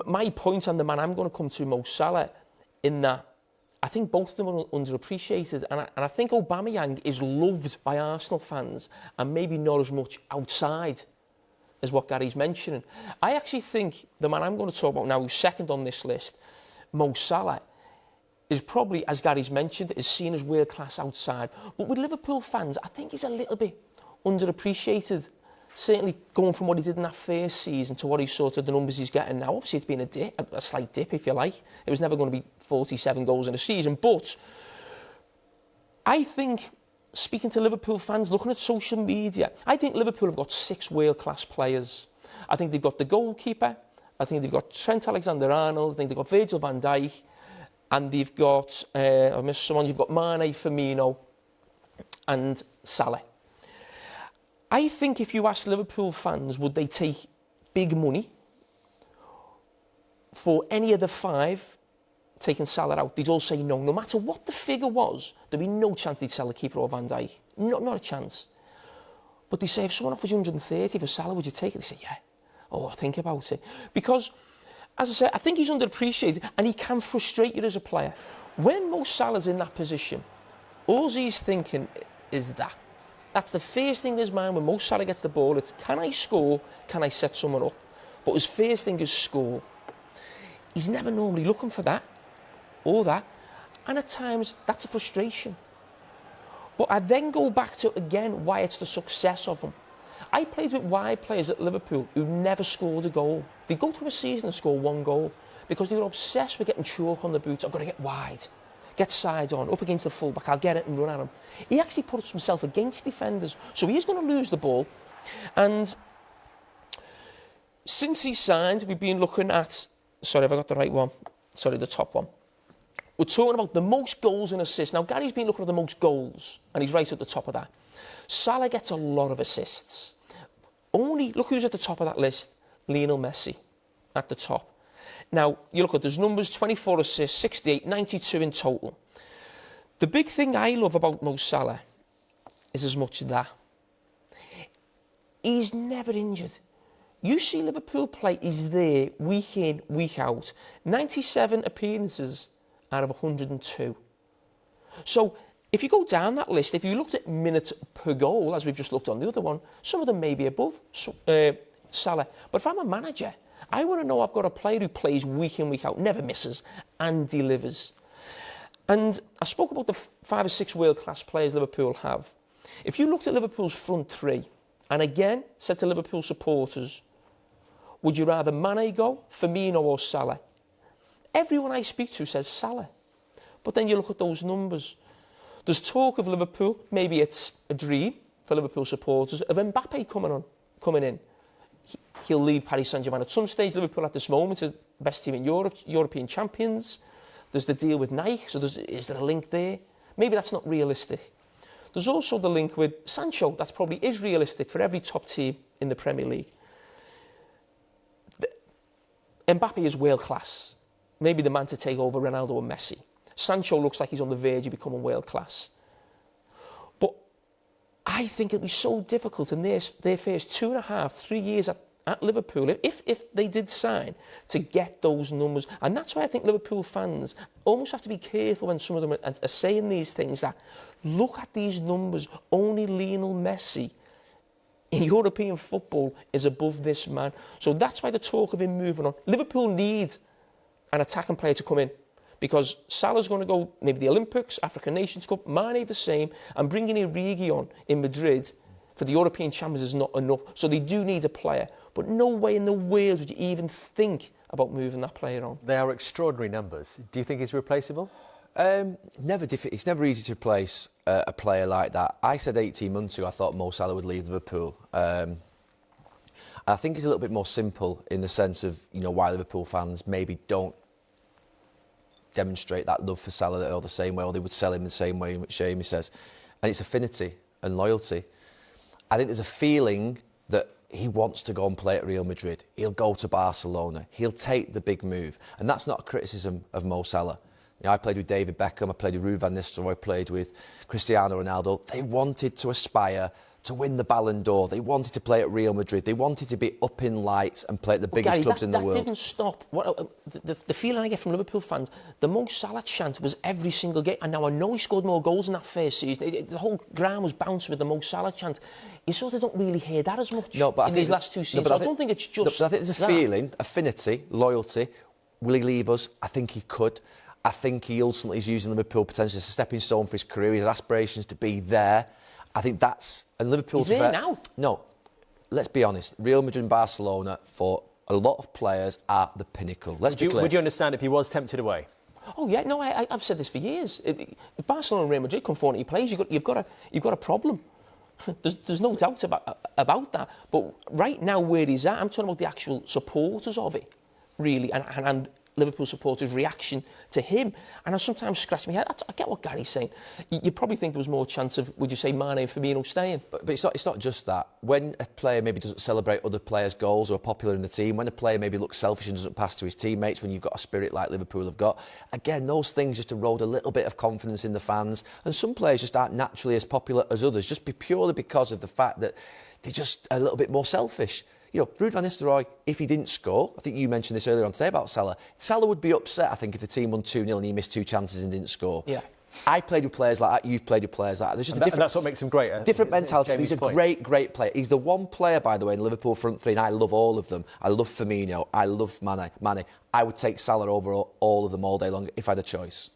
My point on the man I'm going to come to, Mo Salah, in that I think both of them are underappreciated, and I think Aubameyang is loved by Arsenal fans and maybe not as much outside as what Gary's mentioning. I actually think the man I'm going to talk about now, who's second on this list, Mo Salah, is probably, as Gary's mentioned, is seen as world-class outside. But with Liverpool fans, I think he's a little bit underappreciated. Certainly going from what he did in that first season to what he's sort of the numbers he's getting now. Obviously, it's been a slight dip, if you like. It was never going to be 47 goals in a season. But I think, speaking to Liverpool fans, looking at social media, I think Liverpool have got 6 world-class players. I think they've got the goalkeeper. I think they've got Trent Alexander-Arnold. I think they've got Virgil van Dijk. And they've got, I missed someone, you've got Mane, Firmino and Salah. I think if you ask Liverpool fans, would they take big money for any of the 5 taking Salah out, they'd all say no. No matter what the figure was, there'd be no chance they'd sell the keeper or Van Dijk. Not a chance. But they say, if someone offers 130 for Salah, would you take it? They say, yeah. Oh, think about it. Because, as I said, I think he's underappreciated and he can frustrate you as a player. When Mo Salah's in that position, all he's thinking is that. That's the first thing in his mind when Mo Salah gets the ball. It's, can I score? Can I set someone up? But his first thing is score. He's never normally looking for that or that. And at times, that's a frustration. But I then go back to, again, why it's the success of him. I played with wide players at Liverpool who never scored a goal. They'd go through a season and score 1 goal because they were obsessed with getting chalk on the boots. I've got to get wide. Get side on, up against the fullback, I'll get it and run at him. He actually puts himself against defenders, so he is going to lose the ball. And since he signed, we've been looking at, sorry, have I got the right one? Sorry, the top one. We're talking about the most goals and assists. Now, Gary's been looking at the most goals, and he's right at the top of that. Salah gets a lot of assists. Only, look who's at the top of that list, Lionel Messi, at the top. Now, you look at those numbers, 24 assists, 68, 92 in total. The big thing I love about Mo Salah is as much as that. He's never injured. You see Liverpool play, he's there week in, week out. 97 appearances out of 102. So, if you go down that list, if you looked at minutes per goal, as we've just looked on the other one, some of them may be above Salah. But if I'm a manager, I want to know I've got a player who plays week in, week out, never misses, and delivers. And I spoke about the 5 or 6 world-class players Liverpool have. If you looked at Liverpool's front 3, and again said to Liverpool supporters, would you rather Mane go, Firmino or Salah? Everyone I speak to says Salah. But then you look at those numbers. There's talk of Liverpool, maybe it's a dream for Liverpool supporters, of Mbappe coming in. He'll leave Paris Saint-Germain at some stage. Liverpool at this moment are the best team in Europe, European champions. There's the deal with Nike, so is there a link there? Maybe that's not realistic. There's also the link with Sancho. That's probably is realistic for every top team in the Premier League. Mbappe is world class. Maybe the man to take over Ronaldo and Messi. Sancho looks like he's on the verge of becoming world class. But I think it'll be so difficult in their first 2.5, 3 years at Liverpool, if they did sign, to get those numbers. And that's why I think Liverpool fans almost have to be careful when some of them are saying these things, that look at these numbers, only Lionel Messi in European football is above this man. So that's why the talk of him moving on. Liverpool need an attacking player to come in, because Salah's going to go maybe the Olympics, African Nations Cup, Mane the same, and bringing Origi on in Madrid for the European Champions is not enough. So they do need a player. But no way in the world would you even think about moving that player on. They are extraordinary numbers. Do you think he's replaceable? It's never easy to replace a player like that. I said 18 months ago I thought Mo Salah would leave Liverpool. I think it's a little bit more simple in the sense of, you know, why Liverpool fans maybe don't demonstrate that love for Salah or the same way, or they would sell him the same way, which Jamie says. And it's affinity and loyalty. I think there's a feeling that he wants to go and play at Real Madrid. He'll go to Barcelona. He'll take the big move. And that's not a criticism of Mo Salah. You know, I played with David Beckham, I played with Ruud van Nistelrooy, I played with Cristiano Ronaldo. They wanted to aspire to win the Ballon d'Or. They wanted to play at Real Madrid. They wanted to be up in lights and play at the biggest Gary, clubs in the that world. That didn't stop. The feeling I get from Liverpool fans, the Mo Salah chant was every single game. And now I know he scored more goals in that first season. The whole ground was bouncing with the Mo Salah chant. You sort of don't really hear that as much in these last two seasons. I don't think it's just I think there's a feeling, affinity, loyalty. Will he leave us? I think he could. I think he ultimately is using Liverpool potentially as a stepping stone for his career. He has aspirations to be there. I think that's... And Liverpool's... He's there now. No. Let's be honest. Real Madrid and Barcelona, for a lot of players, are the pinnacle. Let's be clear. Would you understand if he was tempted away? Oh, yeah. No, I've said this for years. If Barcelona and Real Madrid come forward and he plays, you've got a problem. There's no doubt about that. But right now, where he's at, I'm talking about the actual supporters of it, really, and Liverpool supporters' reaction to him. And I sometimes scratch my head. I get what Gary's saying. You probably think there was more chance of, would you say, Mane and Firmino staying? But it's not just that. When a player maybe doesn't celebrate other players' goals or are popular in the team, when a player maybe looks selfish and doesn't pass to his teammates, when you've got a spirit like Liverpool have got, again, those things just erode a little bit of confidence in the fans. And some players just aren't naturally as popular as others, just purely because of the fact that they're just a little bit more selfish. You know, Ruud van Nistelrooy, if he didn't score, I think you mentioned this earlier on today about Salah. Salah would be upset, I think, if the team won 2-0 and he missed 2 chances and didn't score. Yeah. I played with players like that, you've played with players like that. There's just and that's what makes him great. Different mentality. He's a point. great player. He's the one player, by the way, in Liverpool front three, and I love all of them. I love Firmino, I love Mane. I would take Salah over all of them all day long if I had a choice.